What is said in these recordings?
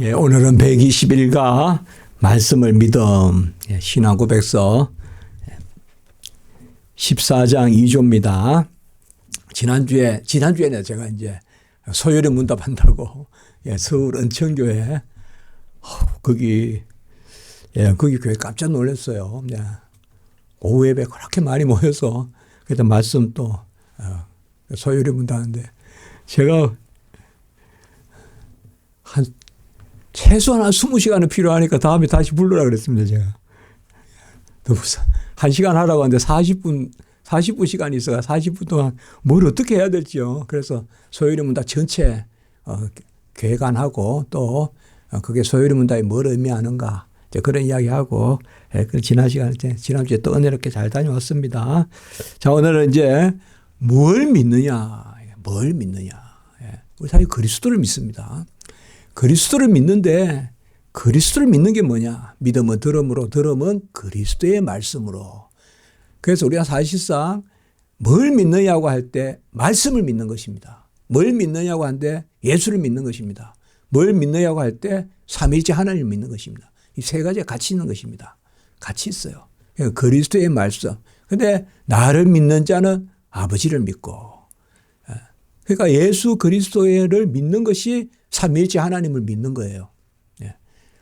예, 오늘은 121가 말씀을 믿음 신앙 고백서 14장 2조입니다. 지난주에는 제가 이제 소요리 문답한다고 서울 은천교회 거기 교회 깜짝 놀랐어요. 오후 예배 그렇게 많이 모여서 그때 말씀 또 소요리 문답하는데 제가 최소한 한 20시간은 필요하니까 다음에 다시 불러라 그랬습니다. 제가. 너무 1시간 하라고 하는데 40분 시간이 있어서 40분 동안 뭘 어떻게 해야 될지요. 그래서 소요리 문답 전체 개관하고 또 그게 소요리 문답이 뭘 의미하는가 그런 이야기하고 지난주에 또 은혜롭게 잘 다녀왔습니다. 자, 오늘은 이제 뭘 믿느냐. 우리 사실 그리스도를 믿습니다. 그리스도를 믿는데 그리스도를 믿는 게 뭐냐? 믿음은 들음으로, 들음은 그리스도의 말씀으로. 그래서 우리가 사실상 뭘 믿느냐고 할 때 말씀을 믿는 것입니다. 뭘 믿느냐고 하는데 예수를 믿는 것입니다. 뭘 믿느냐고 할 때 삼위일체 하나님을 믿는 것입니다. 이 세 가지가 같이 있는 것입니다. 같이 있어요. 그리스도의 말씀. 그런데 나를 믿는 자는 아버지를 믿고. 그러니까 예수 그리스도를 믿는 것이 삼위일체 하나님을 믿는 거예요.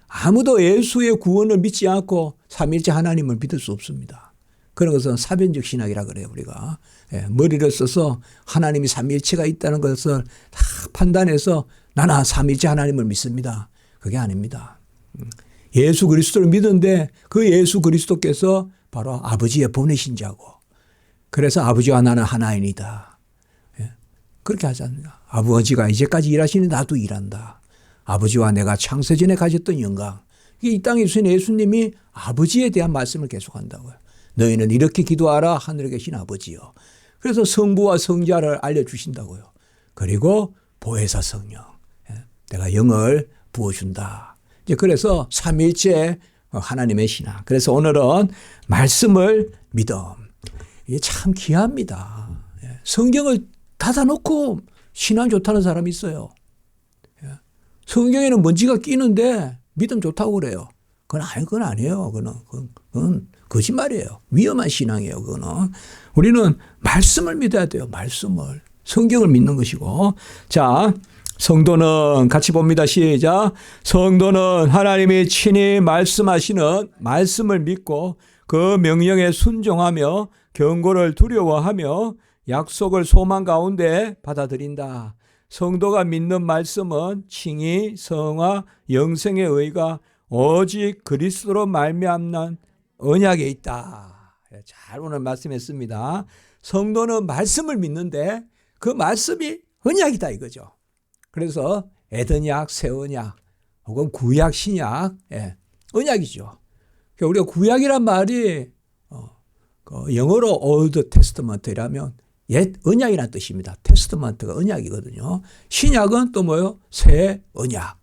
아무도 예수의 구원을 믿지 않고 삼위일체 하나님을 믿을 수 없습니다. 그런 것은 사변적 신학이라 그래요, 우리가. 머리를 써서 하나님이 삼위일체가 있다는 것을 다 판단해서 나는 삼위일체 하나님을 믿습니다. 그게 아닙니다. 예수 그리스도를 믿는데 그 예수 그리스도께서 바로 아버지의 보내신 자고 그래서 아버지와 나는 하나이니다. 그렇게 하지 않느냐. 아버지가 이제까지 일하시니 나도 일한다. 아버지와 내가 창세전에 가졌던 영광. 이 땅에 주신 예수님이 아버지에 대한 말씀을 계속한다고요. 너희는 이렇게 기도하라 하늘에 계신 아버지요. 그래서 성부와 성자를 알려주신다고요. 그리고 보혜사 성령. 내가 영을 부어준다. 이제 그래서 삼위일체 하나님의 신앙. 그래서 오늘은 말씀을 믿음. 이게 참 귀합니다. 성경을 닫아놓고 신앙 좋다는 사람이 있어요. 성경에는 먼지가 끼는데 믿음 좋다고 그래요. 그건 아니에요. 그건 거짓말이에요. 위험한 신앙이에요. 그거는. 우리는 말씀을 믿어야 돼요. 말씀을. 성경을 믿는 것이고. 자, 성도는 같이 봅니다. 시작. 성도는 하나님이 친히 말씀하시는 말씀을 믿고 그 명령에 순종하며 경고를 두려워하며 약속을 소망 가운데 받아들인다. 성도가 믿는 말씀은 칭의, 성화, 영생의 의가 오직 그리스도로 말미암는 언약에 있다. 잘 오늘 말씀했습니다. 성도는 말씀을 믿는데 그 말씀이 언약이다 이거죠. 그래서 에덴약, 새언약 혹은 구약, 신약, 언약이죠. 우리가 구약이란 말이 영어로 Old Testament이라면 옛 언약이라는 뜻입니다. 테스트먼트가 언약이거든요. 신약은 또 뭐예요? 새 언약.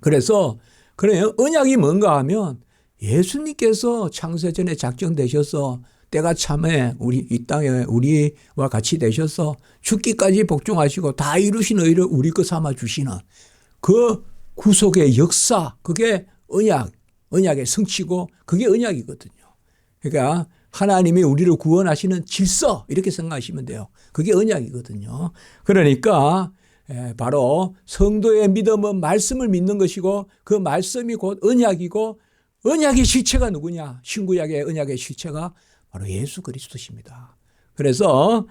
그래서 그래요. 언약이 뭔가 하면 예수님께서 창세전에 작정되셔서 때가 참에 이 땅에 우리와 같이 되셔서 죽기까지 복종하시고 다 이루신 의를 우리 거 삼아 주시는 그 구속의 역사, 그게 언약의 성취고 그게 언약이거든요. 그러니까 하나님이 우리를 구원하시는 질서 이렇게 생각하시면 돼요. 그게 언약이거든요. 그러니까 바로 성도의 믿음은 말씀을 믿는 것이고 그 말씀이 곧 언약이고 언약의 실체가 누구냐. 신구약의 언약의 실체가 바로 예수 그리스도십니다. 그래서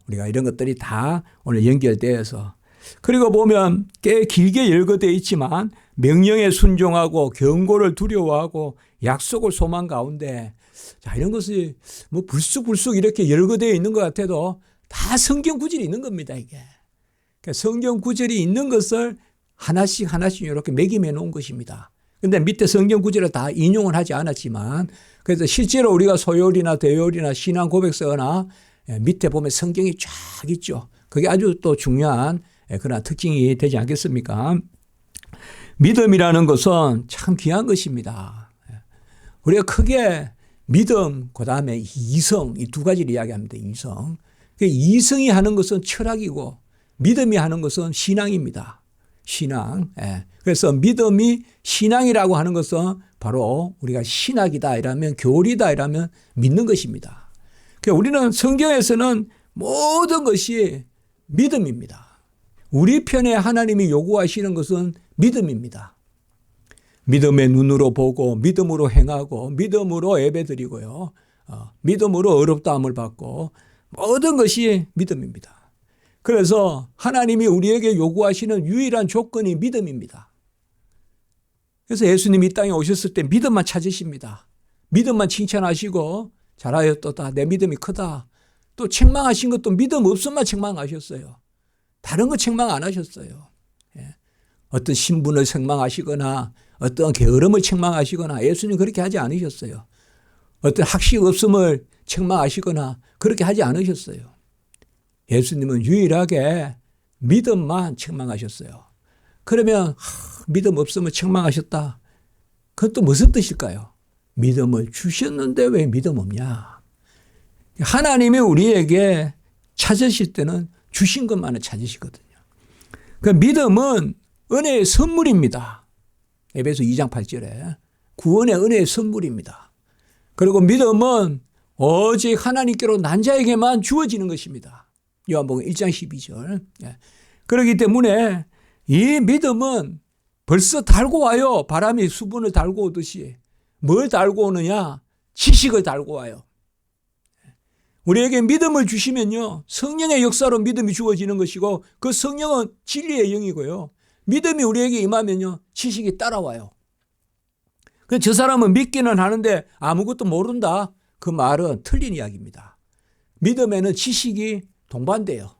우리가 이런 것들이 다 오늘 연결되어서 그리고 보면 꽤 길게 열거되어 있지만 명령에 순종하고 경고를 두려워하고 약속을 소망 가운데 자, 이런 것이 뭐 불쑥불쑥 이렇게 열거되어 있는 것 같아도 다 성경 구절이 있는 겁니다, 이게. 그러니까 성경 구절이 있는 것을 하나씩 이렇게 매김해 놓은 것입니다. 그런데 밑에 성경 구절을 다 인용을 하지 않았지만 그래서 실제로 우리가 소요리나 대요리나 신앙 고백서나 밑에 보면 성경이 쫙 있죠. 그게 아주 또 중요한 그런 특징이 되지 않겠습니까? 믿음이라는 것은 참 귀한 것입니다. 우리가 크게 믿음, 그 다음에 이성, 이 두 가지를 이야기합니다. 이성. 이성이 하는 것은 철학이고 믿음이 하는 것은 신앙입니다. 신앙. 예. 그래서 믿음이 신앙이라고 하는 것은 바로 우리가 신학이다 이라면 교리다 이라면 믿는 것입니다. 그러니까 우리는 성경에서는 모든 것이 믿음입니다. 우리 편에 하나님이 요구하시는 것은 믿음입니다. 믿음의 눈으로 보고 믿음으로 행하고 믿음으로 예배드리고요. 믿음으로 어렵다함을 받고 모든 것이 믿음입니다. 그래서 하나님이 우리에게 요구하시는 유일한 조건이 믿음입니다. 그래서 예수님이 이 땅에 오셨을 때 믿음만 찾으십니다. 믿음만 칭찬하시고 잘하였도다. 내 믿음이 크다. 또 책망하신 것도 믿음 없음만 책망하셨어요. 다른 거 책망 안 하셨어요. 예. 어떤 신분을 책망하시거나 어떤 게으름을 책망하시거나 예수님 그렇게 하지 않으셨어요. 어떤 학식 없음을 책망하시거나 그렇게 하지 않으셨어요. 예수님은 유일하게 믿음만 책망하셨어요. 그러면 믿음 없음을 책망하셨다. 그건 또 무슨 뜻일까요? 믿음을 주셨는데 왜 믿음 없냐? 하나님이 우리에게 찾으실 때는 주신 것만을 찾으시거든요. 그 믿음은 은혜의 선물입니다. 에베소 2장 8절에 구원의 은혜의 선물입니다. 그리고 믿음은 오직 하나님께로 난 자에게만 주어지는 것입니다. 요한복음 1장 12절. 그렇기 때문에 이 믿음은 벌써 달고 와요. 바람이 수분을 달고 오듯이. 뭘 달고 오느냐? 지식을 달고 와요. 우리에게 믿음을 주시면요. 성령의 역사로 믿음이 주어지는 것이고 그 성령은 진리의 영이고요. 믿음이 우리에게 임하면요. 지식이 따라와요. 저 사람은 믿기는 하는데 아무것도 모른다. 그 말은 틀린 이야기입니다. 믿음에는 지식이 동반돼요.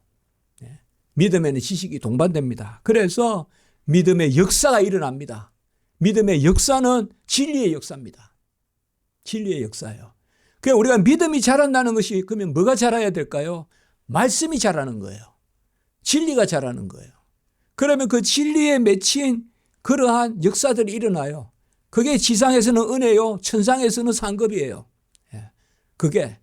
믿음에는 지식이 동반됩니다. 그래서 믿음의 역사가 일어납니다. 믿음의 역사는 진리의 역사입니다. 진리의 역사예요. 그러니까 우리가 믿음이 자란다는 것이 그러면 뭐가 자라야 될까요? 말씀이 자라는 거예요. 진리가 자라는 거예요. 그러면 그 진리에 맺힌 그러한 역사들이 일어나요. 그게 지상에서는 은혜요. 천상에서는 상급이에요. 그게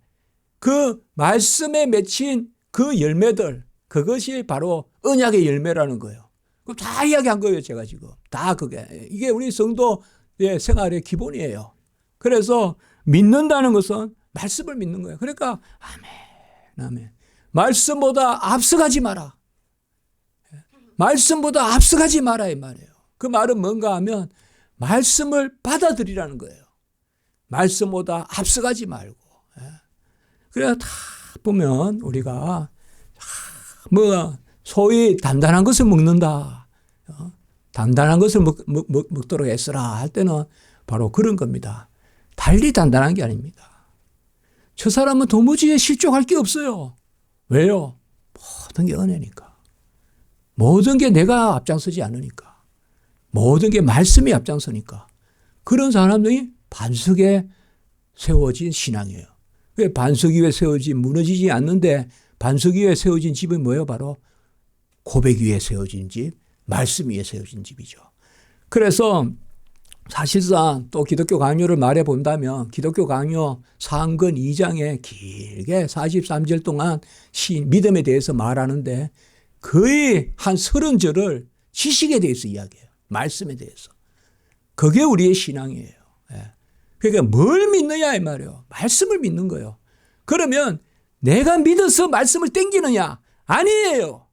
그 말씀에 맺힌 그 열매들 그것이 바로 언약의 열매라는 거예요. 그럼 다 이야기한 거예요. 제가 지금. 다 그게. 이게 우리 성도의 생활의 기본이에요. 그래서 믿는다는 것은 말씀을 믿는 거예요. 그러니까 아멘, 아멘. 말씀보다 앞서가지 마라. 말씀보다 앞서가지 마라 이 말이에요. 그 말은 뭔가 하면 말씀을 받아들이라는 거예요. 말씀보다 앞서가지 말고. 그래야 다 보면 우리가 뭐 소위 단단한 것을 먹는다. 단단한 것을 먹도록 애쓰라 할 때는 바로 그런 겁니다. 달리 단단한 게 아닙니다. 저 사람은 도무지 실족할 게 없어요. 왜요? 모든 게 은혜니까. 모든 게 내가 앞장서지 않으니까. 모든 게 말씀이 앞장서니까. 그런 사람들이 반석에 세워진 신앙이에요. 왜 반석 위에 세워진 무너지지 않는데 반석 위에 세워진 집은 뭐예요? 바로 고백 위에 세워진 집, 말씀 위에 세워진 집이죠. 그래서 사실상 또 기독교 강요를 말해 본다면 기독교 강요 상권 2장에 길게 43절 동안 믿음에 대해서 말하는데 거의 한 30절을 지식에 대해서 이야기해요. 말씀에 대해서. 그게 우리의 신앙이에요. 그러니까 뭘 믿느냐 이 말이에요. 말씀을 믿는 거예요. 그러면 내가 믿어서 말씀을 땡기느냐? 아니에요.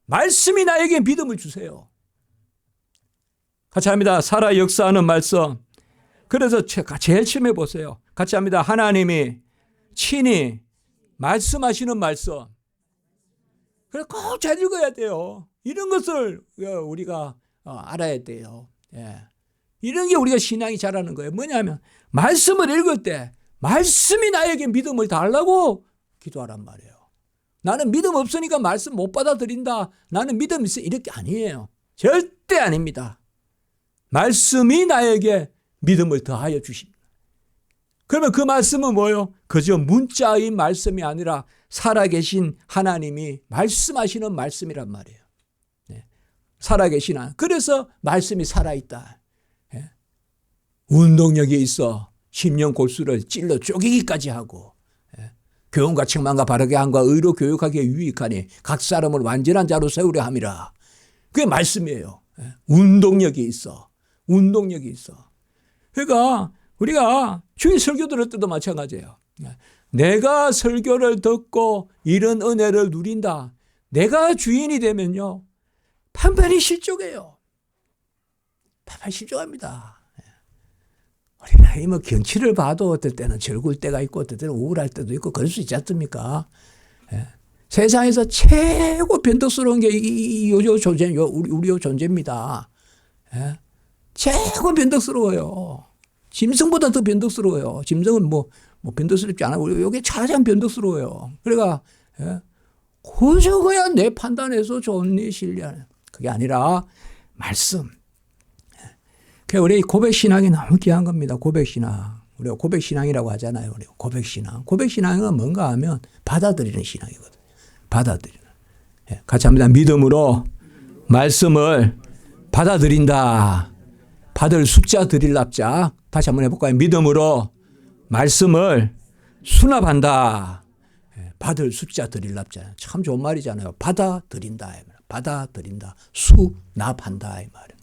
말씀이 나에게 믿음을 주세요. 같이 합니다. 살아 역사하는 말씀. 그래서 제일 처음에 보세요. 같이 합니다. 하나님이 친히 말씀하시는 말씀. 그래 꼭 잘 읽어야 돼요. 이런 것을 우리가 알아야 돼요. 이런 게 우리가 신앙이 자라는 거예요. 뭐냐면 말씀을 읽을 때 말씀이 나에게 믿음을 달라고 기도하란 말이에요. 나는 믿음 없으니까 말씀 못 받아들인다. 나는 믿음 있어. 이렇게 아니에요. 절대 아닙니다. 말씀이 나에게 믿음을 더하여 주십니다. 그러면 그 말씀은 뭐예요? 그저 문자의 말씀이 아니라 살아계신 하나님이 말씀하시는 말씀이란 말이에요. 살아계신 하나님. 그래서 말씀이 살아있다. 운동력이 있어 심령 골수를 찔러 쪼개기까지 하고 교훈과 책망과 바르게 함과 의로 교육하기에 유익하니 각 사람을 완전한 자로 세우려 함이라. 그게 말씀이에요. 운동력이 있어. 운동력이 있어. 그러니까 우리가 주일 설교 들을 때도 마찬가지예요. 내가 설교를 듣고 이런 은혜를 누린다. 내가 주인이 되면요. 판판이 실족해요. 판판이 실족합니다. 우리는 뭐 경치를 봐도 어떨 때는 즐거울 때가 있고 어떨 때는 우울할 때도 있고 그럴 수 있지 않습니까? 세상에서 최고 변덕스러운 게 우리 존재입니다. 최고 변덕스러워요. 짐승보다 더 변덕스러워요. 짐승은 뭐 변덕스럽지 않아요. 이게 가장 변덕스러워요. 그러니까 그저 그냥 내 판단에서 좋니 싫냐 그게 아니라 말씀. 우리 고백신앙이 너무 귀한 겁니다. 고백신앙. 우리가 고백신앙이라고 하잖아요. 우리 고백신앙. 고백신앙은 뭔가 하면 받아들이는 신앙이거든요. 받아들이는. 같이 합니다. 믿음으로 말씀을 받아들인다. 받을 숫자 드릴 납작. 다시 한번 해볼까요? 믿음으로 말씀을 수납한다. 받을 숫자 드릴 납작. 참 좋은 말이잖아요. 받아들인다. 받아들인다. 수납한다. 이 말이에요.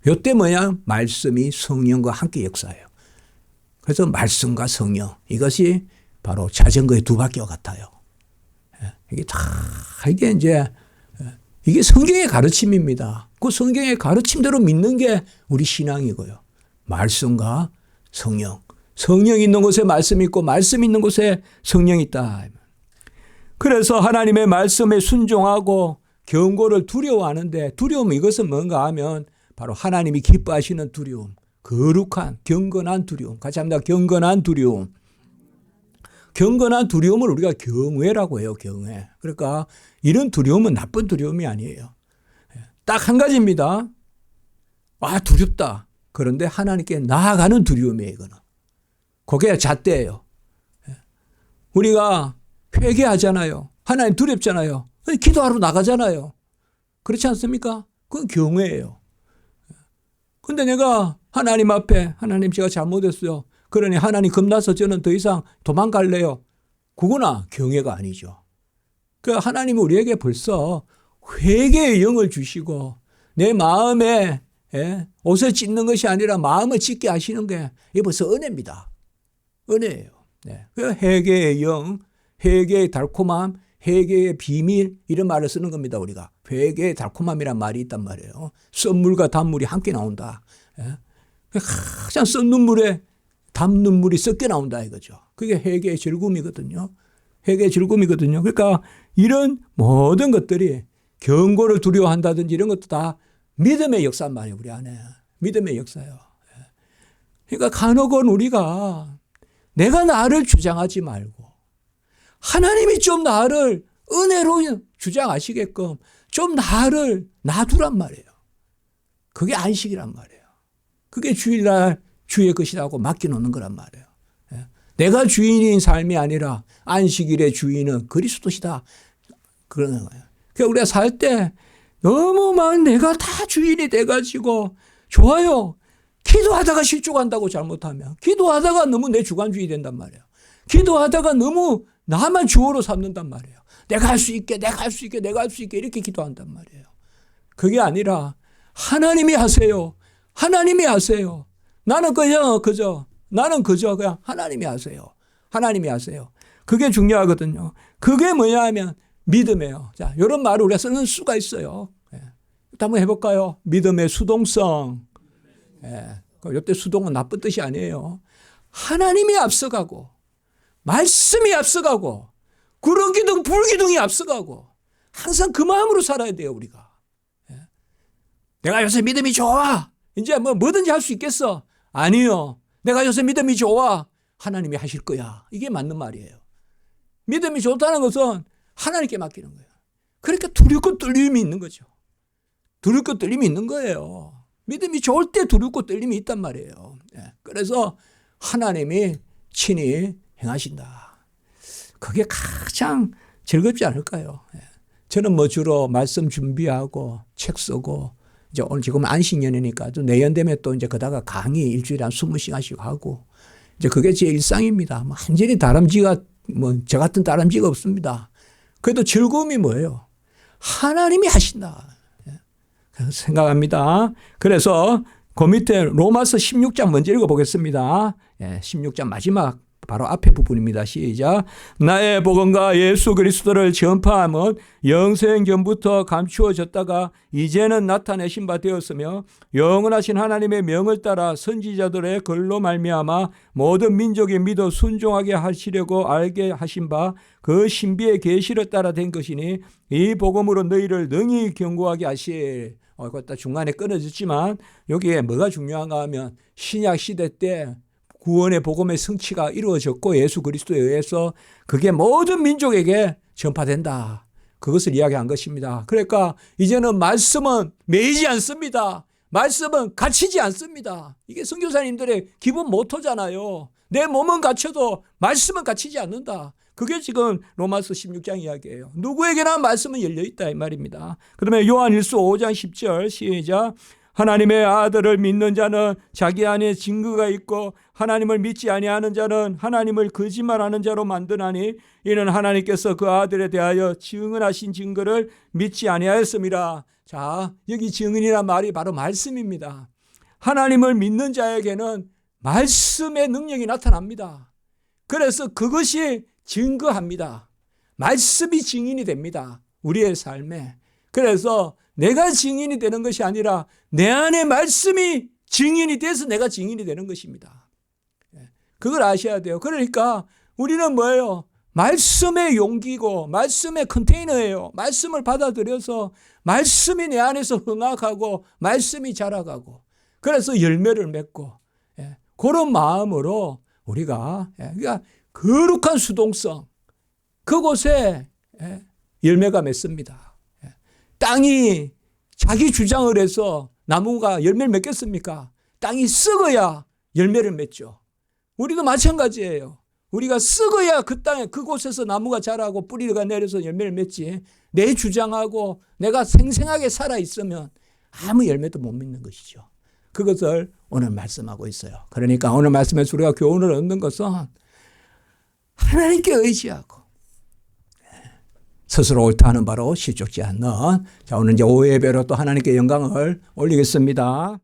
이때 뭐냐? 말씀이 성령과 함께 역사해요. 그래서 말씀과 성령 이것이 바로 자전거의 두 바퀴와 같아요. 이게 이제 이게 성경의 가르침입니다. 그 성경의 가르침대로 믿는 게 우리 신앙이고요. 말씀과 성령. 성령 있는 곳에 말씀이 있고 말씀 있는 곳에 성령이 있다. 그래서 하나님의 말씀에 순종하고 경고를 두려워하는데 두려움 이것은 뭔가 하면 바로 하나님이 기뻐하시는 두려움. 거룩한 경건한 두려움. 같이 합니다. 경건한 두려움. 경건한 두려움을 우리가 경외라고 해요. 경외. 그러니까 이런 두려움은 나쁜 두려움이 아니에요. 딱 한 가지입니다. 두렵다. 그런데 하나님께 나아가는 두려움이에요. 이거는. 그게 잣대예요. 우리가 회개하잖아요. 하나님 두렵잖아요. 기도하러 나가잖아요. 그렇지 않습니까? 그건 경외예요. 근데 내가 하나님 앞에 하나님 제가 잘못했어요. 그러니 하나님 겁나서 저는 더 이상 도망갈래요. 그거나 경외가 아니죠. 그러니까 하나님은 우리에게 벌써 회개의 영을 주시고 내 마음에 옷을 찢는 것이 아니라 마음을 찢게 하시는 게 이게 벌써 은혜입니다. 은혜예요. 그 회개의 영, 회개의 달콤함, 회개의 비밀 이런 말을 쓰는 겁니다. 우리가. 회개의 달콤함이란 말이 있단 말이에요. 썬물과 단물이 함께 나온다. 가장 썬 눈물에 담 눈물이 섞여 나온다 이거죠. 그게 회개의 즐거움이거든요. 회개의 즐거움이거든요. 그러니까 이런 모든 것들이 경고를 두려워한다든지 이런 것도 다 믿음의 역사란 말이에요. 우리 안에. 믿음의 역사예요. 그러니까 간혹은 우리가 내가 나를 주장하지 말고 하나님이 좀 나를 은혜로 주장하시게끔 좀 나를 놔두란 말이에요. 그게 안식이란 말이에요. 그게 주일날 주의 것이라고 맡겨놓는 거란 말이에요. 내가 주인인 삶이 아니라 안식일의 주인은 그리스도시다. 그러는 거예요. 그러니까 우리가 살 때 너무 막 내가 다 주인이 돼가지고 좋아요. 기도하다가 실족한다고 잘못하면 기도하다가 너무 내 주관주의 된단 말이에요. 기도하다가 너무 나만 주어로 삼는단 말이에요. 내가 할 수 있게 내가 할 수 있게 내가 할 수 있게 이렇게 기도한단 말이에요. 그게 아니라 하나님이 하세요. 하나님이 하세요. 나는 그저 그냥 하나님이 하세요. 하나님이 하세요. 그게 중요하거든요. 그게 뭐냐 하면 믿음이에요. 자, 이런 말을 우리가 쓰는 수가 있어요. 한번 해볼까요? 믿음의 수동성. 이때 수동은 나쁜 뜻이 아니에요. 하나님이 앞서가고 말씀이 앞서가고 구름기둥 불기둥이 앞서가고 항상 그 마음으로 살아야 돼요. 우리가. 내가 요새 믿음이 좋아. 이제 뭐든지 할 수 있겠어. 아니요. 내가 요새 믿음이 좋아. 하나님이 하실 거야. 이게 맞는 말이에요. 믿음이 좋다는 것은 하나님께 맡기는 거예요. 그러니까 두렵고 떨림이 있는 거죠. 두렵고 떨림이 있는 거예요. 믿음이 좋을 때 두렵고 떨림이 있단 말이에요. 그래서 하나님이 친히 행하신다. 그게 가장 즐겁지 않을까요? 저는 주로 말씀 준비하고 책 쓰고 이제 오늘 지금 안식년이니까 또 내년 되면 또 이제 그다가 강의 일주일에 한 20시간씩 하고 이제 그게 제 일상입니다. 완전히 다람쥐가 저 같은 다람쥐가 없습니다. 그래도 즐거움이 뭐예요? 하나님이 하신다. 생각합니다. 그래서 그 밑에 로마서 16장 먼저 읽어보겠습니다. 16장 마지막 바로 앞에 부분입니다. 시작. 나의 복음과 예수 그리스도를 전파함은 영생전부터 감추어졌다가 이제는 나타내신 바 되었으며 영원하신 하나님의 명을 따라 선지자들의 글로 말미암아 모든 민족이 믿어 순종하게 하시려고 알게 하신 바 그 신비의 계시를 따라 된 것이니 이 복음으로 너희를 능히 견고하게 하실. 그것도 중간에 끊어졌지만 여기에 뭐가 중요한가 하면 신약 시대 때 구원의 복음의 성취가 이루어졌고 예수 그리스도에 의해서 그게 모든 민족에게 전파된다. 그것을 이야기한 것입니다. 그러니까 이제는 말씀은 매이지 않습니다. 말씀은 갇히지 않습니다. 이게 선교사님들의 기본 모토잖아요. 내 몸은 갇혀도 말씀은 갇히지 않는다. 그게 지금 로마서 16장 이야기예요. 누구에게나 말씀은 열려있다 이 말입니다. 그 다음에 요한일서 5장 10절 시작. 하나님의 아들을 믿는 자는 자기 안에 증거가 있고 하나님을 믿지 아니하는 자는 하나님을 거짓말하는 자로 만드나니 이는 하나님께서 그 아들에 대하여 증언하신 증거를 믿지 아니하였음이라. 자, 여기 증언이란 말이 바로 말씀입니다. 하나님을 믿는 자에게는 말씀의 능력이 나타납니다. 그래서 그것이 증거합니다. 말씀이 증인이 됩니다. 우리의 삶에. 그래서 내가 증인이 되는 것이 아니라 내 안에 말씀이 증인이 돼서 내가 증인이 되는 것입니다. 그걸 아셔야 돼요. 그러니까 우리는 뭐예요? 말씀의 용기고 말씀의 컨테이너예요. 말씀을 받아들여서 말씀이 내 안에서 흥학하고 말씀이 자라가고 그래서 열매를 맺고 그런 마음으로 우리가 그러니까 거룩한 수동성 그곳에 열매가 맺습니다. 땅이 자기 주장을 해서 나무가 열매를 맺겠습니까? 땅이 썩어야 열매를 맺죠. 우리도 마찬가지예요. 우리가 썩어야 그 땅에 그곳에서 나무가 자라고 뿌리가 내려서 열매를 맺지. 내 주장하고 내가 생생하게 살아있으면 아무 열매도 못 맺는 것이죠. 그것을 오늘 말씀하고 있어요. 그러니까 오늘 말씀에서 우리가 교훈을 얻는 것은 하나님께 의지하고 스스로 옳다 하는 바로 실족지 않는 자 오늘 이제 오후 예배로 또 하나님께 영광을 올리겠습니다.